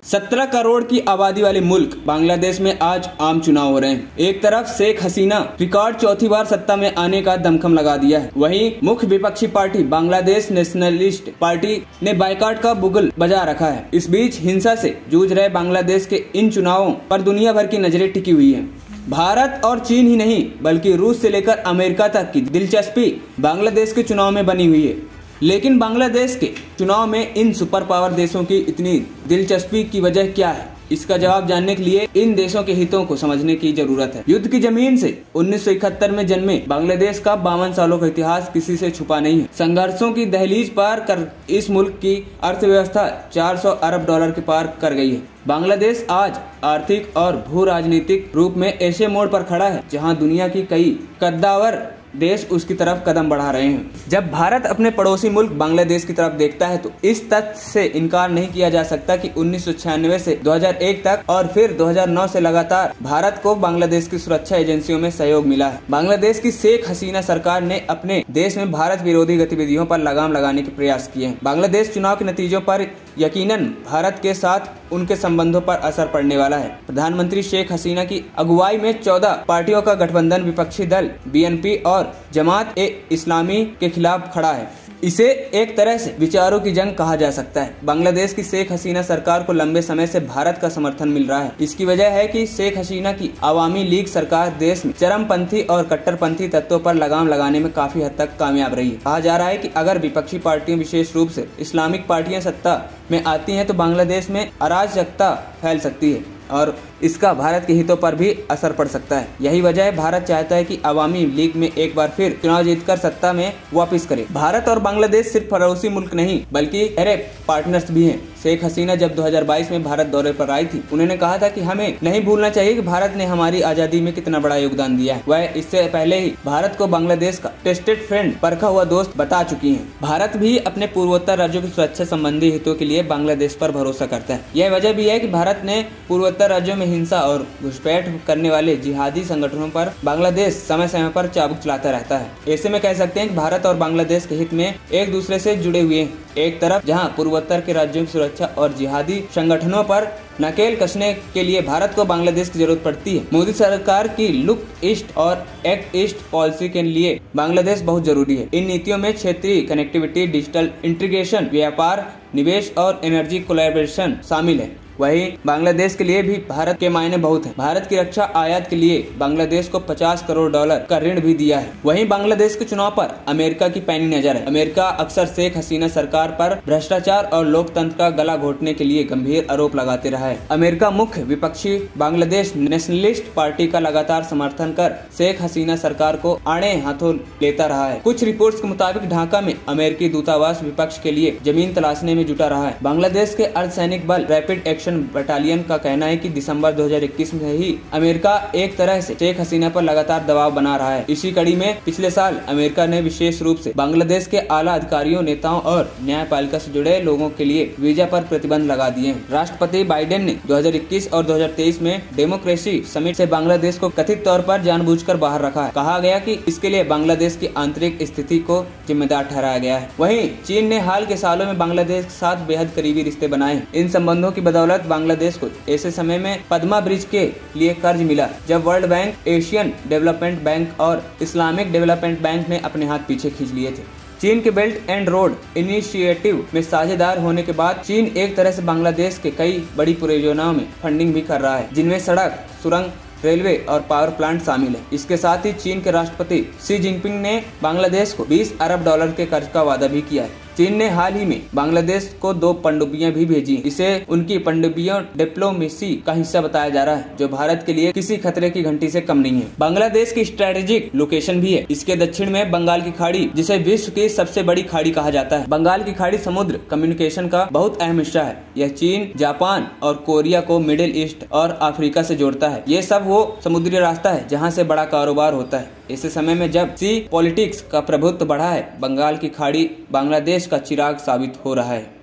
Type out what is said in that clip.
17 करोड़ की आबादी वाले मुल्क बांग्लादेश में आज आम चुनाव हो रहे हैं। एक तरफ शेख हसीना रिकॉर्ड चौथी बार सत्ता में आने का दमखम लगा दिया है, वहीं मुख्य विपक्षी पार्टी बांग्लादेश नेशनलिस्ट पार्टी ने बायकॉट का बुगल बजा रखा है। इस बीच हिंसा से जूझ रहे बांग्लादेश के इन चुनावों पर दुनिया भर की नजरें टिकी हुई है। भारत और चीन ही नहीं बल्कि रूस से लेकर अमेरिका तक की दिलचस्पी बांग्लादेश के चुनाव में बनी हुई है। लेकिन बांग्लादेश के चुनाव में इन सुपर पावर देशों की इतनी दिलचस्पी की वजह क्या है, इसका जवाब जानने के लिए इन देशों के हितों को समझने की जरूरत है। युद्ध की जमीन से 1971 में जन्मे बांग्लादेश का 52 सालों का इतिहास किसी से छुपा नहीं है। संघर्षों की दहलीज पार कर इस मुल्क की अर्थव्यवस्था 400 अरब डॉलर के पार कर गई है। बांग्लादेश आज आर्थिक और भू राजनीतिक रूप में ऐसे मोड़ पर खड़ा है जहां दुनिया की कई कद्दावर देश उसकी तरफ कदम बढ़ा रहे हैं। जब भारत अपने पड़ोसी मुल्क बांग्लादेश की तरफ देखता है तो इस तथ्य से इनकार नहीं किया जा सकता कि 1996 से 2001 तक और फिर 2009 से लगातार भारत को बांग्लादेश की सुरक्षा एजेंसियों में सहयोग मिला है। बांग्लादेश की शेख हसीना सरकार ने अपने देश में भारत विरोधी गतिविधियों पर लगाम लगाने के प्रयास किए हैं। बांग्लादेश चुनाव के नतीजों पर यकीनन भारत के साथ उनके संबंधों पर असर पड़ने वाला है। प्रधानमंत्री शेख हसीना की अगुवाई में 14 पार्टियों का गठबंधन विपक्षी दल बीएनपी और जमात ए इस्लामी के खिलाफ खड़ा है। इसे एक तरह से विचारों की जंग कहा जा सकता है। बांग्लादेश की शेख हसीना सरकार को लंबे समय से भारत का समर्थन मिल रहा है। इसकी वजह है कि शेख हसीना की अवामी लीग सरकार देश में चरमपंथी और कट्टरपंथी तत्वों पर लगाम लगाने में काफी हद तक कामयाब रही है। कहा जा रहा है कि अगर विपक्षी पार्टियां, विशेष रूप से इस्लामिक पार्टियां सत्ता में आती हैं तो बांग्लादेश में अराजकता फैल सकती है और इसका भारत के हितों पर भी असर पड़ सकता है। यही वजह है भारत चाहता है कि अवामी लीग में एक बार फिर चुनाव जीतकर सत्ता में वापस करे। भारत और बांग्लादेश सिर्फ पड़ोसी मुल्क नहीं बल्कि गहरे पार्टनर्स भी हैं। शेख हसीना जब 2022 में भारत दौरे पर आई थी, उन्होंने कहा था कि हमें नहीं भूलना चाहिए कि भारत ने हमारी आजादी में कितना बड़ा योगदान दिया है। वह इससे पहले ही भारत को बांग्लादेश का टेस्टेड फ्रेंड, परखा हुआ दोस्त बता चुकी है। भारत भी अपने पूर्वोत्तर राज्यों की सुरक्षा संबंधी हितों के लिए बांग्लादेश पर भरोसा करता है। यह वजह भी है कि भारत ने पूर्वोत्तर राज्यों में हिंसा और घुसपैठ करने वाले जिहादी संगठनों पर बांग्लादेश समय समय पर चाबुक चलाता रहता है। ऐसे में कह सकते हैं कि भारत और बांग्लादेश के हित में एक दूसरे से जुड़े हुए हैं। एक तरफ जहां पूर्वोत्तर के राज्यों की सुरक्षा और जिहादी संगठनों पर नकेल कसने के लिए भारत को बांग्लादेश की जरूरत पड़ती है। मोदी सरकार की लुक ईस्ट और एक्ट ईस्ट पॉलिसी के लिए बांग्लादेश बहुत जरूरी है। इन नीतियों में क्षेत्रीय कनेक्टिविटी, डिजिटल इंटीग्रेशन, व्यापार, निवेश और एनर्जी कोलैबोरेशन शामिल है। वहीं बांग्लादेश के लिए भी भारत के मायने बहुत हैं। भारत की रक्षा आयात के लिए बांग्लादेश को 50 करोड़ डॉलर का ऋण भी दिया है। वहीं बांग्लादेश के चुनाव पर अमेरिका की पैनी नजर है। अमेरिका अक्सर शेख हसीना सरकार पर भ्रष्टाचार और लोकतंत्र का गला घोटने के लिए गंभीर आरोप लगाते रहा है। अमेरिका मुख्य विपक्षी बांग्लादेश नेशनलिस्ट पार्टी का लगातार समर्थन कर शेख हसीना सरकार को आड़े हाथों लेता रहा है। कुछ रिपोर्ट्स के मुताबिक ढाका में अमेरिकी दूतावास विपक्ष के लिए जमीन तलाशने में जुटा रहा है। बांग्लादेश के अर्धसैनिक बल रैपिड एक्शन बटालियन का कहना है कि दिसंबर 2021 में ही अमेरिका एक तरह से शेख हसीना पर लगातार दबाव बना रहा है। इसी कड़ी में पिछले साल अमेरिका ने विशेष रूप से बांग्लादेश के आला अधिकारियों, नेताओं और न्यायपालिका से जुड़े लोगों के लिए वीजा पर प्रतिबंध लगा दिए हैं। राष्ट्रपति बाइडेन ने 2021 और 2023 में डेमोक्रेसी समिट से बांग्लादेश को कथित तौर पर जानबूझकर बाहर रखा है। कहा गया कि इसके लिए बांग्लादेश की आंतरिक स्थिति को जिम्मेदार ठहराया गया है। वहीं चीन ने हाल के सालों में बांग्लादेश के साथ बेहद करीबी रिश्ते बनाए हैं। इन संबंधों की बदौलत बांग्लादेश को ऐसे समय में पद्मा ब्रिज के लिए कर्ज मिला जब world bank, Asian development bank और इस्लामिक डेवलपमेंट बैंक ने अपने हाथ पीछे खींच लिए थे। चीन के बेल्ट एंड रोड इनिशिएटिव में साझेदार होने के बाद चीन एक तरह से बांग्लादेश के कई बड़ी परियोजनाओं में फंडिंग भी कर रहा है, जिनमें सड़क, सुरंग, रेलवे और पावर प्लांट शामिल है। इसके साथ ही चीन के राष्ट्रपति शी जिनपिंग ने बांग्लादेश को 20 अरब डॉलर के कर्ज का वादा भी किया है। चीन ने हाल ही में बांग्लादेश को 2 पनडुब्बियां भी भेजी। इसे उनकी पनडुब्बियों डिप्लोमेसी का हिस्सा बताया जा रहा है, जो भारत के लिए किसी खतरे की घंटी से कम नहीं है। बांग्लादेश की स्ट्रेटेजिक लोकेशन भी है। इसके दक्षिण में बंगाल की खाड़ी, जिसे विश्व की सबसे बड़ी खाड़ी कहा जाता है। बंगाल की खाड़ी समुद्र कम्युनिकेशन का बहुत अहम हिस्सा है। यह चीन, जापान और कोरिया को मिडिल ईस्ट और अफ्रीका से जोड़ता है। ये सब वो समुद्री रास्ता है जहाँ से बड़ा कारोबार होता है। ऐसे समय में जब सी पॉलिटिक्स का प्रभुत्व बढ़ा है, बंगाल की खाड़ी बांग्लादेश का चिराग साबित हो रहा है।